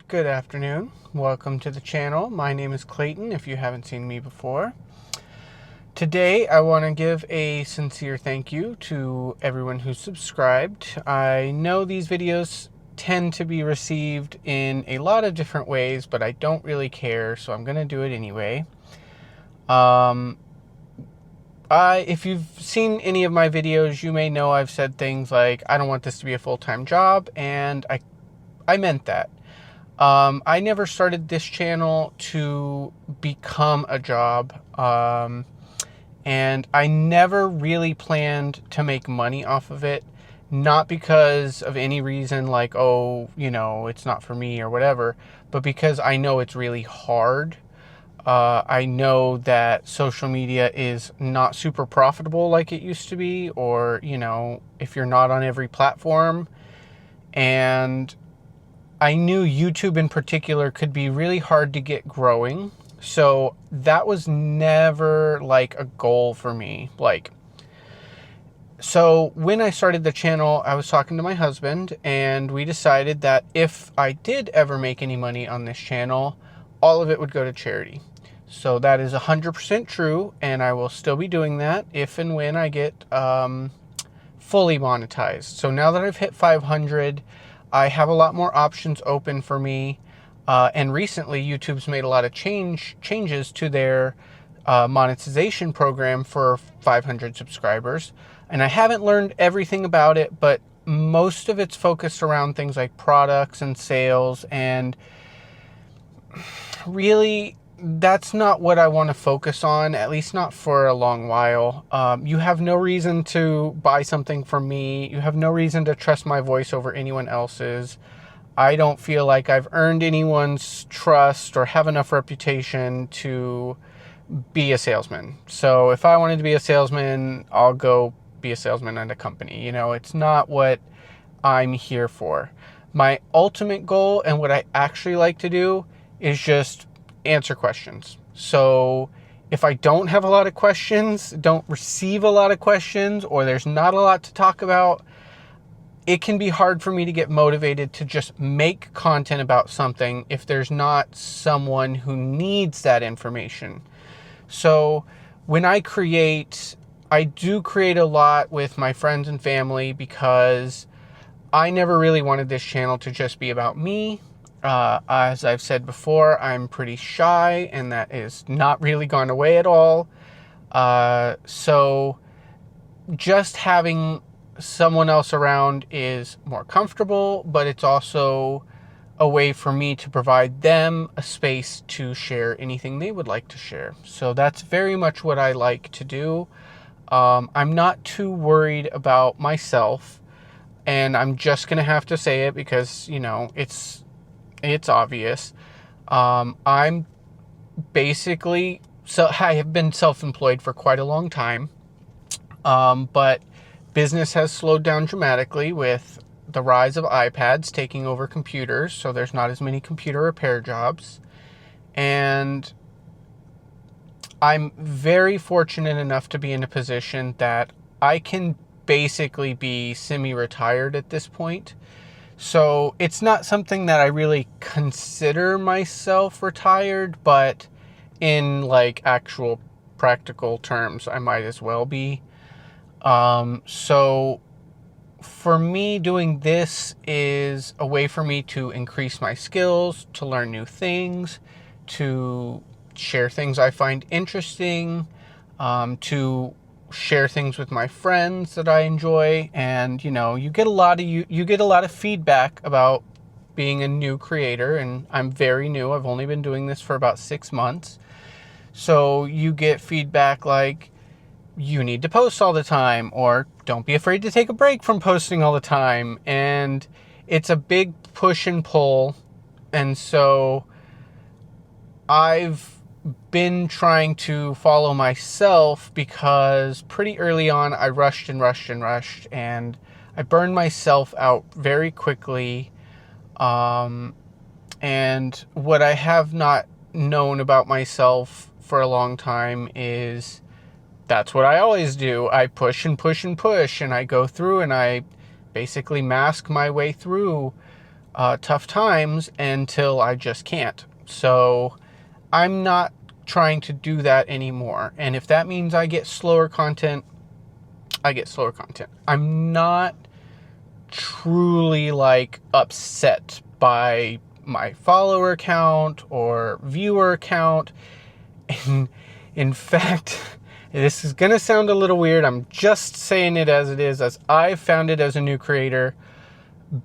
Good afternoon. Welcome to the channel. My name is Clayton, if you haven't seen me before. Today, I want to give a sincere thank you to everyone who's subscribed. I know these videos tend to be received in a lot of different ways, but I don't really care, so I'm going to do it anyway. If you've seen any of my videos, you may know I've said things like, I don't want this to be a full-time job, and I meant that. I never started this channel to become a job, and I never really planned to make money off of it, not because of any reason like, oh, it's not for me or whatever, but because I know it's really hard. I know that social media is not super profitable like it used to be, or, if you're not on every platform. And I knew YouTube in particular could be really hard to get growing. So that was never like a goal for me. So when I started the channel, I was talking to my husband and we decided that if I did ever make any money on this channel, all of it would go to charity. So that is 100% true, and I will still be doing that if and when I get fully monetized. So now that I've hit 500, I have a lot more options open for me. And recently, YouTube's made a lot of changes to their monetization program for 500 subscribers. And I haven't learned everything about it, but most of it's focused around things like products and sales. And really, that's not what I want to focus on, at least not for a long while. You have no reason to buy something from me. You have no reason to trust my voice over anyone else's. I don't feel like I've earned anyone's trust or have enough reputation to be a salesman. So if I wanted to be a salesman, I'll go be a salesman at a company. It's not what I'm here for. My ultimate goal and what I actually like to do is just answer questions. So if I don't have a lot of questions, don't receive a lot of questions, or there's not a lot to talk about, it can be hard for me to get motivated to just make content about something if there's not someone who needs that information. So when I do create a lot with my friends and family because I never really wanted this channel to just be about me. As I've said before, I'm pretty shy, and that is not really gone away at all. So just having someone else around is more comfortable, but it's also a way for me to provide them a space to share anything they would like to share. So that's very much what I like to do. I'm not too worried about myself, and I'm just going to have to say it because, it's obvious. I'm basically, I have been self-employed for quite a long time, but business has slowed down dramatically with the rise of iPads taking over computers, so there's not as many computer repair jobs. And I'm very fortunate enough to be in a position that I can basically be semi-retired at this point. So it's not something that I really consider myself retired, but in actual practical terms, I might as well be. So for me, doing this is a way for me to increase my skills, to learn new things, to share things I find interesting, to share things with my friends that I enjoy. And you get a lot of feedback about being a new creator, and I'm very new. I've only been doing this for about 6 months. So you get feedback like, you need to post all the time, or don't be afraid to take a break from posting all the time. And it's a big push and pull. And so I've been trying to follow myself because pretty early on I rushed, and I burned myself out very quickly. And what I have not known about myself for a long time is that's what I always do. I push and push and push, and I go through and I basically mask my way through tough times until I just can't. So I'm not trying to do that anymore. And if that means I get slower content, I get slower content. I'm not truly like upset by my follower count or viewer count. And in fact, this is going to sound a little weird. I'm just saying it as it is, as I found it as a new creator.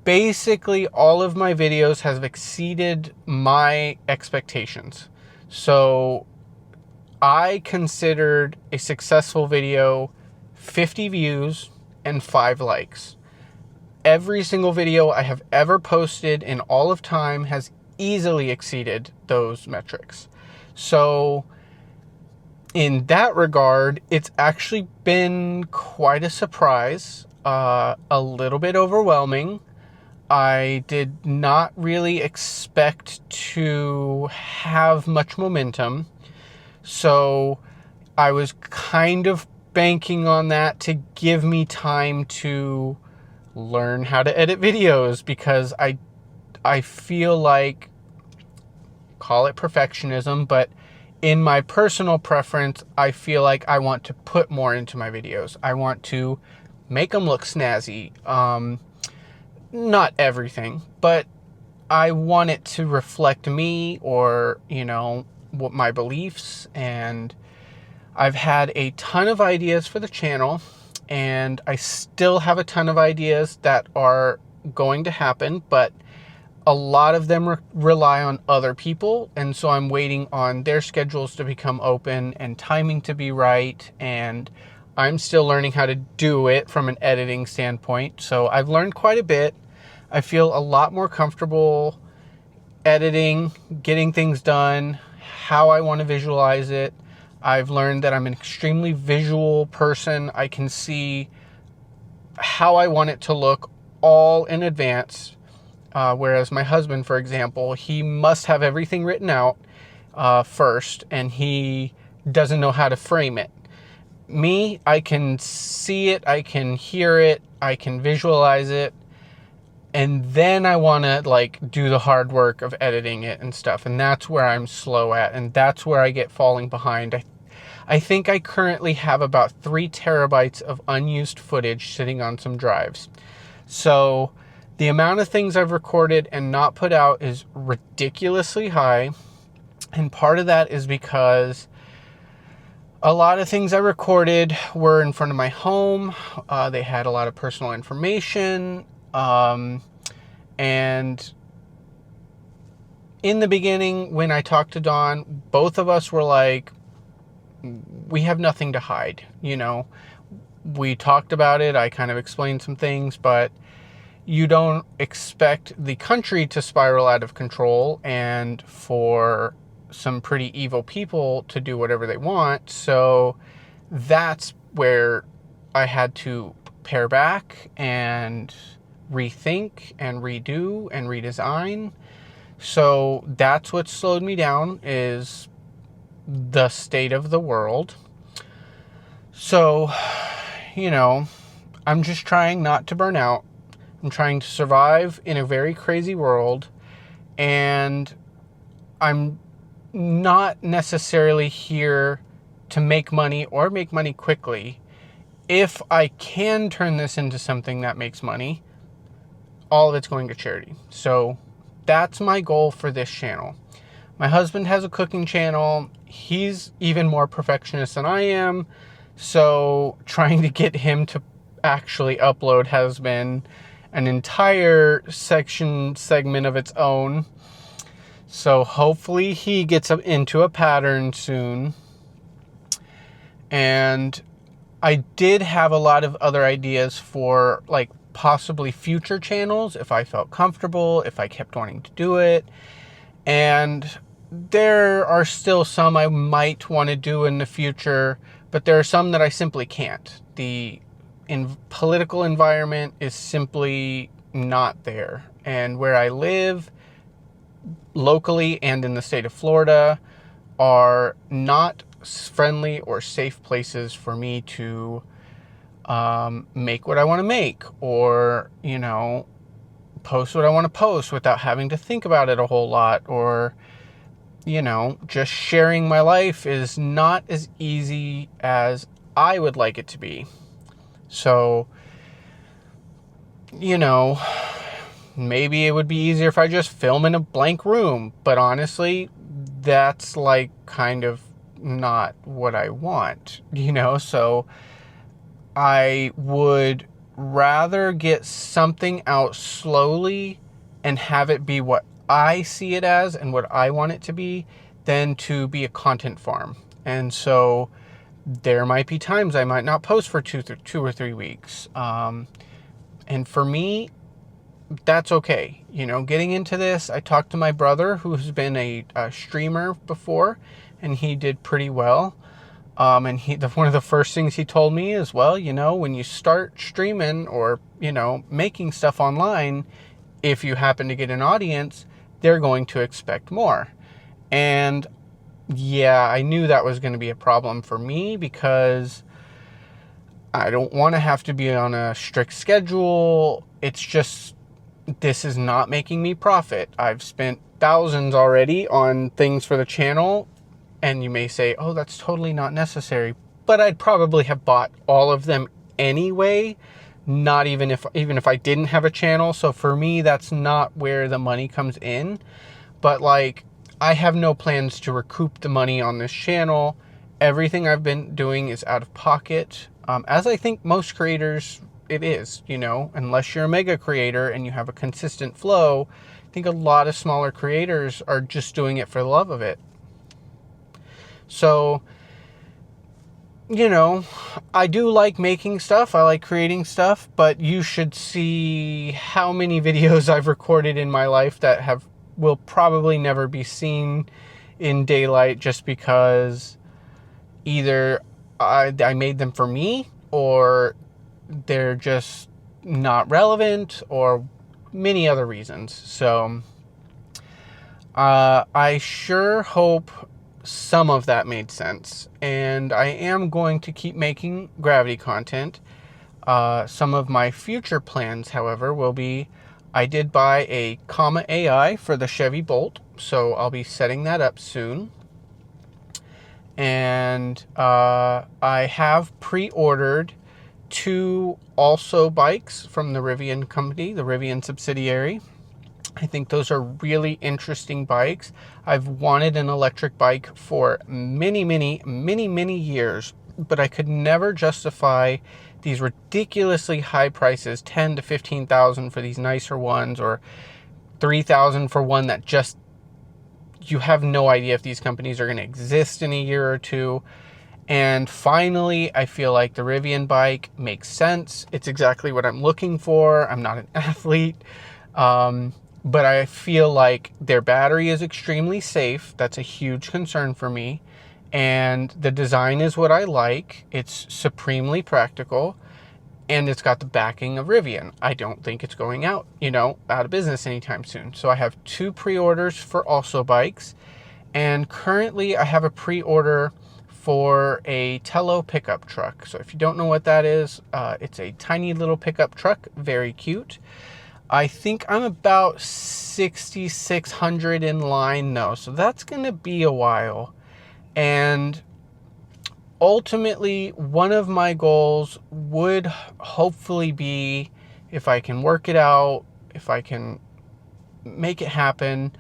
Basically, all of my videos have exceeded my expectations. So I considered a successful video 50 views and 5 likes. Every single video I have ever posted in all of time has easily exceeded those metrics. So in that regard, it's actually been quite a surprise, a little bit overwhelming. I did not really expect to have much momentum. So I was kind of banking on that to give me time to learn how to edit videos, because I feel like, call it perfectionism, but in my personal preference, I feel like I want to put more into my videos. I want to make them look snazzy. Not everything, but I want it to reflect me, or, what my beliefs. And I've had a ton of ideas for the channel, and I still have a ton of ideas that are going to happen, but a lot of them rely on other people. And so I'm waiting on their schedules to become open and timing to be right. And I'm still learning how to do it from an editing standpoint. So I've learned quite a bit. I feel a lot more comfortable editing, getting things done, how I want to visualize it. I've learned that I'm an extremely visual person. I can see how I want it to look all in advance. Whereas my husband, for example, he must have everything written out first, and he doesn't know how to frame it. Me, I can see it, I can hear it, I can visualize it, and then I want to do the hard work of editing it and stuff. And that's where I'm slow at, and that's where I get falling behind. I think I currently have about 3 terabytes of unused footage sitting on some drives. So the amount of things I've recorded and not put out is ridiculously high. And part of that is because a lot of things I recorded were in front of my home. They had a lot of personal information. And in the beginning, when I talked to Dawn, both of us were like, we have nothing to hide. We talked about it. I kind of explained some things, but you don't expect the country to spiral out of control and for some pretty evil people to do whatever they want. So that's where I had to pare back and rethink and redo and redesign. So that's what slowed me down, is the state of the world. So, I'm just trying not to burn out. I'm trying to survive in a very crazy world, and I'm not necessarily here to make money or make money quickly. If I can turn this into something that makes money, all of it's going to charity. So that's my goal for this channel. My husband has a cooking channel. He's even more perfectionist than I am. So trying to get him to actually upload has been an entire segment of its own. So hopefully he gets into a pattern soon. And I did have a lot of other ideas for possibly future channels if I felt comfortable, if I kept wanting to do it. And there are still some I might want to do in the future, but there are some that I simply can't. The political environment is simply not there. And where I live, locally and in the state of Florida, are not friendly or safe places for me to make what I want to make, or, post what I want to post without having to think about it a whole lot, or, just sharing my life is not as easy as I would like it to be. So, maybe it would be easier if I just film in a blank room, but honestly, that's like kind of not what I want, so I would rather get something out slowly and have it be what I see it as and what I want it to be than to be a content farm. And so there might be times I might not post for 2 or 3 weeks. And for me, that's okay. Getting into this, I talked to my brother who's been a streamer before, and he did pretty well. And one of the first things he told me is, well, when you start streaming or, making stuff online, if you happen to get an audience, they're going to expect more. And yeah, I knew that was going to be a problem for me because I don't want to have to be on a strict schedule. It's just, this is not making me profit. I've spent thousands already on things for the channel. And you may say, oh, that's totally not necessary. But I'd probably have bought all of them anyway, not even if I didn't have a channel. So for me, that's not where the money comes in. But I have no plans to recoup the money on this channel. Everything I've been doing is out of pocket. As I think most creators, it is, unless you're a mega creator and you have a consistent flow. I think a lot of smaller creators are just doing it for the love of it. So, I do like making stuff. I like creating stuff, but you should see how many videos I've recorded in my life that will probably never be seen in daylight just because either I made them for me, or they're just not relevant, or many other reasons. So, I sure hope some of that made sense, and I am going to keep making gravity content. Some of my future plans, however, will be, I did buy a Comma AI for the Chevy Bolt, so I'll be setting that up soon. And I have pre-ordered 2 Also bikes from the Rivian company, the Rivian subsidiary. I think those are really interesting bikes. I've wanted an electric bike for many, many, many, many years, but I could never justify these ridiculously high prices, 10 to 15,000 for these nicer ones, or 3,000 for one that just, you have no idea if these companies are going to exist in a year or two. And finally, I feel like the Rivian bike makes sense. It's exactly what I'm looking for. I'm not an athlete. But I feel like their battery is extremely safe. That's a huge concern for me. And the design is what I like. It's supremely practical. And it's got the backing of Rivian. I don't think it's going out of business anytime soon. So I have 2 pre-orders for Also bikes. And currently I have a pre-order for a Tello pickup truck. So if you don't know what that is, it's a tiny little pickup truck. Very cute. I think I'm about 6,600 in line though, so that's going to be a while. And ultimately, one of my goals would hopefully be, if I can work it out, if I can make it happen,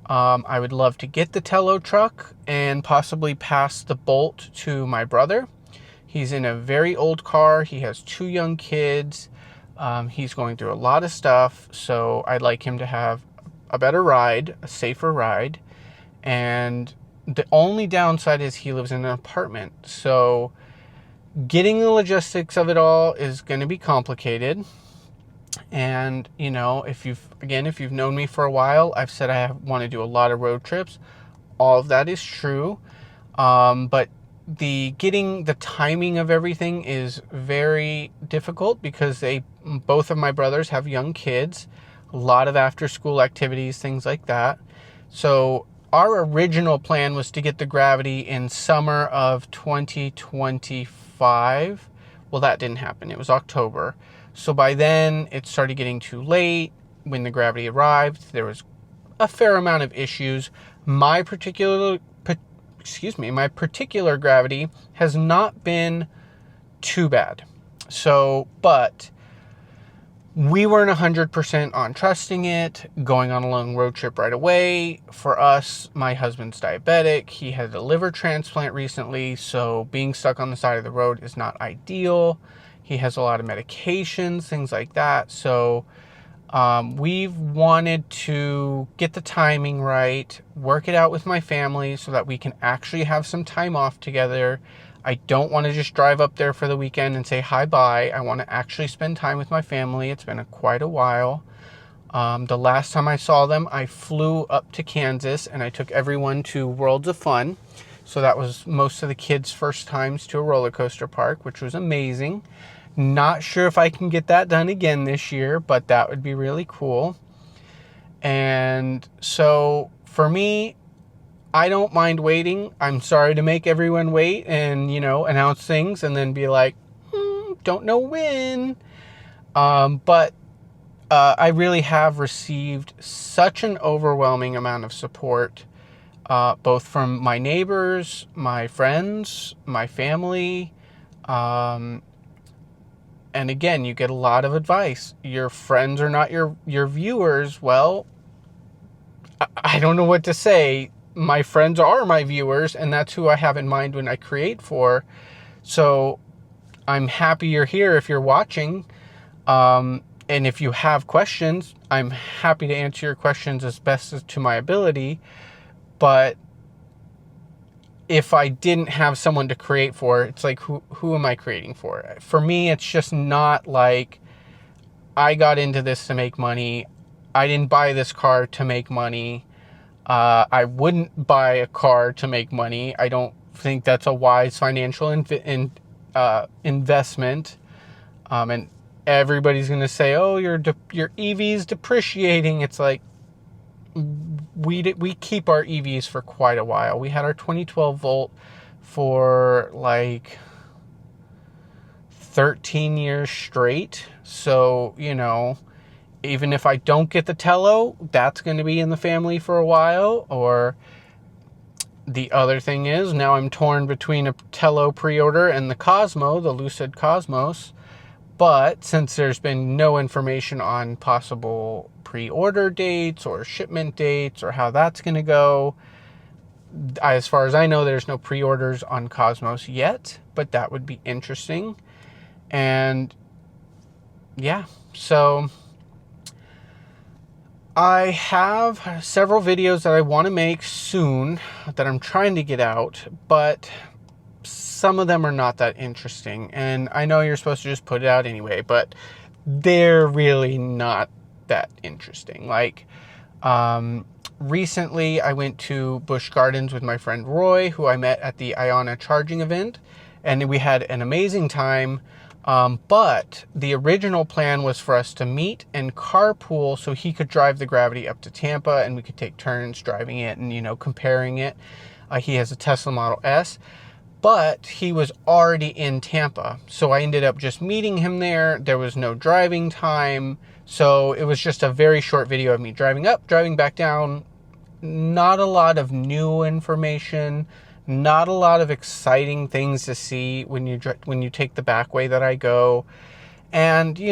I would love to get the Tello truck and possibly pass the Bolt to my brother. He's in a very old car. He has 2 young kids. He's going through a lot of stuff, so I'd like him to have a better ride, a safer ride. And the only downside is he lives in an apartment, so getting the logistics of it all is going to be complicated. And if you've known me for a while, I've said I want to do a lot of road trips. All of that is true, but getting the timing of everything is very difficult because both of my brothers have young kids, a lot of after school activities, things like that. So our original plan was to get the Gravity in summer of 2025. Well, that didn't happen. It was October. So by then it started getting too late. when the gravity arrived, there was a fair amount of issues. My particular gravity has not been too bad. So, but we weren't 100% on trusting it, going on a long road trip right away. For us, my husband's diabetic. He had a liver transplant recently, so being stuck on the side of the road is not ideal. He has a lot of medications, things like that. So we've wanted to get the timing right, work it out with my family so that we can actually have some time off together. I don't want to just drive up there for the weekend and say hi bye. I want to actually spend time with my family. It's been quite a while. The last time I saw them, I flew up to Kansas and I took everyone to Worlds of Fun. So that was most of the kids' first times to a roller coaster park, which was amazing. Not sure if I can get that done again this year, but that would be really cool. And so for me, I don't mind waiting. I'm sorry to make everyone wait and, announce things and then be like, don't know when. But I really have received such an overwhelming amount of support, both from my neighbors, my friends, my family. And again, you get a lot of advice. Your friends are not your viewers. Well, I don't know what to say. My friends are my viewers, and that's who I have in mind when I create for. So I'm happy you're here if you're watching. And if you have questions, I'm happy to answer your questions as best as to my ability. But if I didn't have someone to create for, it's like, who am I creating for? For me, it's just not like I got into this to make money. I didn't buy this car to make money. I wouldn't buy a car to make money. I don't think that's a wise financial investment. And everybody's going to say, oh, your EV's depreciating. It's like, we keep our EVs for quite a while. We had our 2012 Volt for like 13 years straight. So, even if I don't get the Tello, that's going to be in the family for a while. Or the other thing is, now I'm torn between a Tello pre-order and the Cosmo, the Lucid Cosmos. But since there's been no information on possible pre-order dates or shipment dates or how that's going to go, as far as I know, there's no pre-orders on Cosmos yet, but that would be interesting. And yeah, so I have several videos that I want to make soon that I'm trying to get out, but some of them are not that interesting. And I know you're supposed to just put it out anyway, but they're really not that interesting. Like, recently I went to Busch Gardens with my friend Roy, who I met at the Iona charging event, and we had an amazing time. But the original plan was for us to meet and carpool so he could drive the Gravity up to Tampa and we could take turns driving it and, comparing it. He has a Tesla Model S, but he was already in Tampa. So I ended up just meeting him there. There was no driving time. So it was just a very short video of me driving up, driving back down. Not a lot of new information. Not a lot of exciting things to see when you take the back way that I go. And, is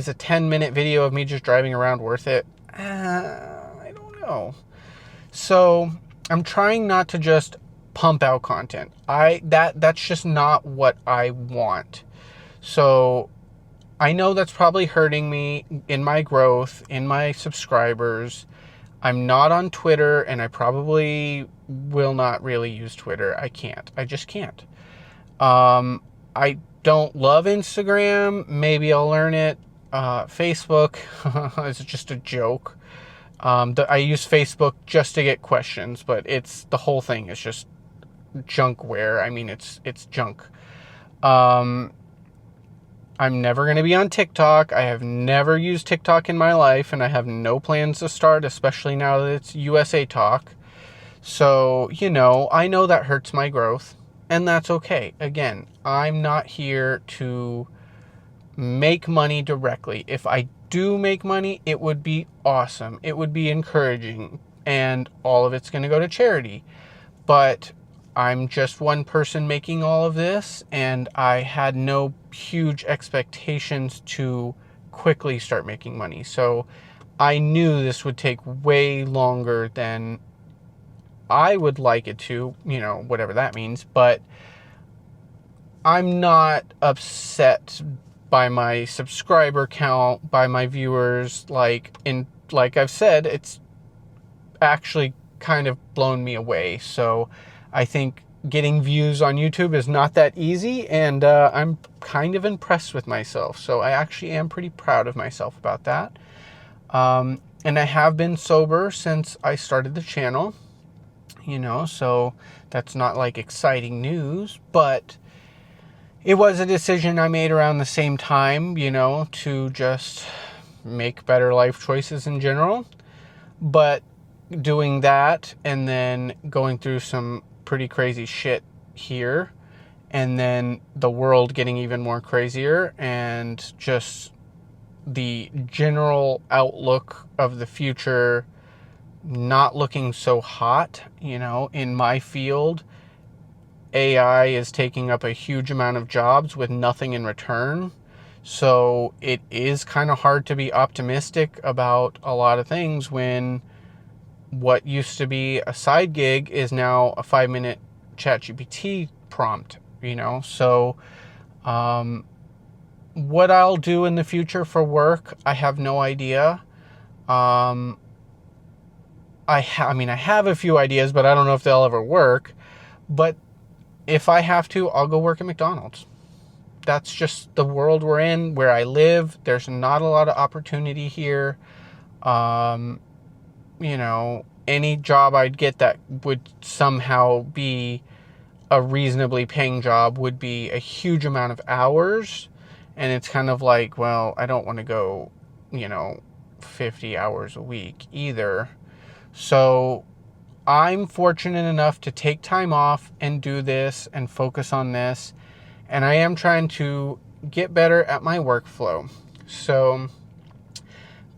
a 10-minute video of me just driving around worth it? I don't know. So I'm trying not to just pump out content. That's just not what I want. So I know that's probably hurting me in my growth, in my subscribers. I'm not on Twitter, and I probably will not really use Twitter. I can't. I just can't. I don't love Instagram. Maybe I'll learn it. Facebook is just a joke. I use Facebook just to get questions, but the whole thing is just junkware. I mean, it's junk. I'm never going to be on TikTok. I have never used TikTok in my life, and I have no plans to start, especially now that it's USA Talk. So, I know that hurts my growth, and that's okay. Again, I'm not here to make money directly. If I do make money, it would be awesome. It would be encouraging, and all of it's going to go to charity. But I'm just one person making all of this, and I had no huge expectations to quickly start making money. So I knew this would take way longer than I would like it to, whatever that means. But I'm not upset by my subscriber count, by my viewers. Like I've said, it's actually kind of blown me away. So I think getting views on YouTube is not that easy, and I'm kind of impressed with myself. So I actually am pretty proud of myself about that. And I have been sober since I started the channel, so that's not like exciting news, but it was a decision I made around the same time, to just make better life choices in general. But doing that and then going through some pretty crazy shit here, and then the world getting even more crazier, and just the general outlook of the future not looking so hot, in my field. AI is taking up a huge amount of jobs with nothing in return. So it is kind of hard to be optimistic about a lot of things when what used to be a side gig is now a 5-minute ChatGPT prompt, So what I'll do in the future for work, I have no idea. I have a few ideas, but I don't know if they'll ever work. But if I have to, I'll go work at McDonald's. That's just the world we're in, where I live. There's not a lot of opportunity here. Any job I'd get that would somehow be a reasonably paying job would be a huge amount of hours. And it's kind of like, well, I don't want to go, 50 hours a week either. So I'm fortunate enough to take time off and do this and focus on this. And I am trying to get better at my workflow. So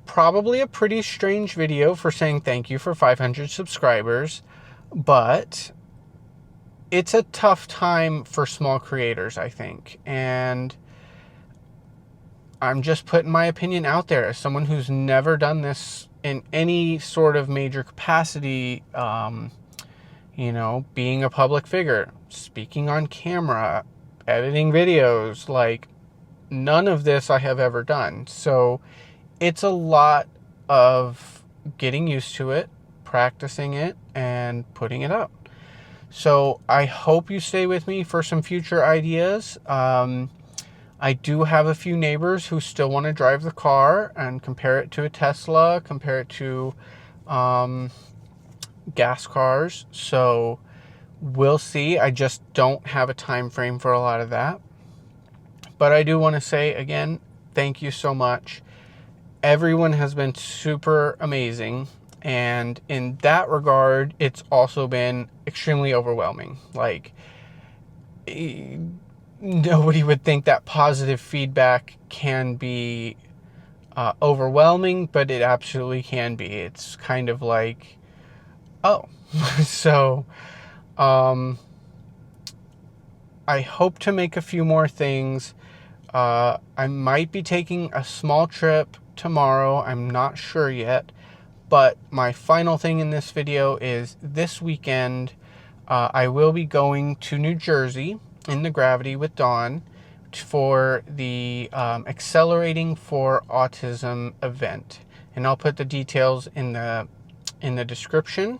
probably a pretty strange video for saying thank you for 500 subscribers, but it's a tough time for small creators, I think. And I'm just putting my opinion out there as someone who's never done this in any sort of major capacity, being a public figure, speaking on camera, editing videos, like none of this I have ever done. So it's a lot of getting used to it, practicing it, and putting it up. So I hope you stay with me for some future ideas. I do have a few neighbors who still want to drive the car and compare it to a Tesla, compare it to gas cars. So we'll see. I just don't have a time frame for a lot of that. But I do want to say again, thank you so much. Everyone has been super amazing. And in that regard, it's also been extremely overwhelming. Like, nobody would think that positive feedback can be overwhelming, but it absolutely can be. It's kind of like, oh. So I hope to make a few more things. I might be taking a small trip tomorrow. I'm not sure yet. But my final thing in this video is this weekend, I will be going to New Jersey in the Gravity with Dawn for the Accelerating for Autism event. And I'll put the details in the description.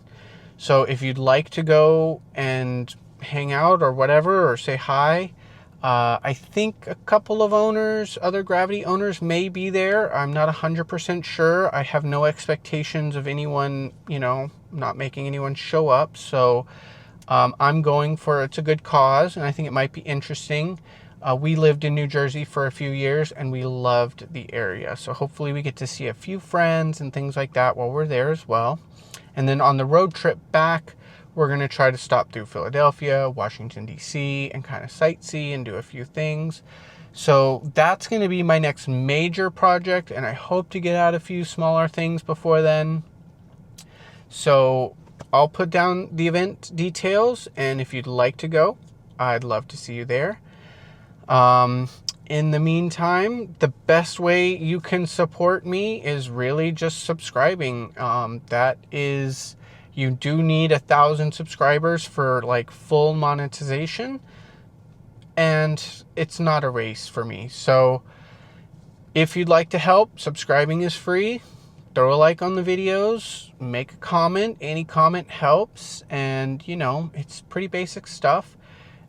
So if you'd like to go and hang out or whatever, or say hi, I think a couple of other Gravity owners may be there. I'm not 100% sure. I have no expectations of anyone, not making anyone show up. So I'm going for, it's a good cause, and I think it might be interesting. We lived in New Jersey for a few years, and we loved the area. So hopefully we get to see a few friends and things like that while we're there as well. And then on the road trip back, we're going to try to stop through Philadelphia, Washington, D.C., and kind of sightsee and do a few things. So that's going to be my next major project, and I hope to get out a few smaller things before then. So I'll put down the event details, and if you'd like to go, I'd love to see you there. In the meantime, the best way you can support me is really just subscribing. You do need 1,000 subscribers for like full monetization, and it's not a race for me. So if you'd like to help, subscribing is free. Throw a like on the videos, make a comment. Any comment helps, and it's pretty basic stuff.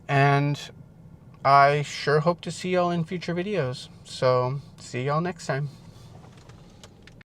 And I sure hope to see y'all in future videos. So see y'all next time.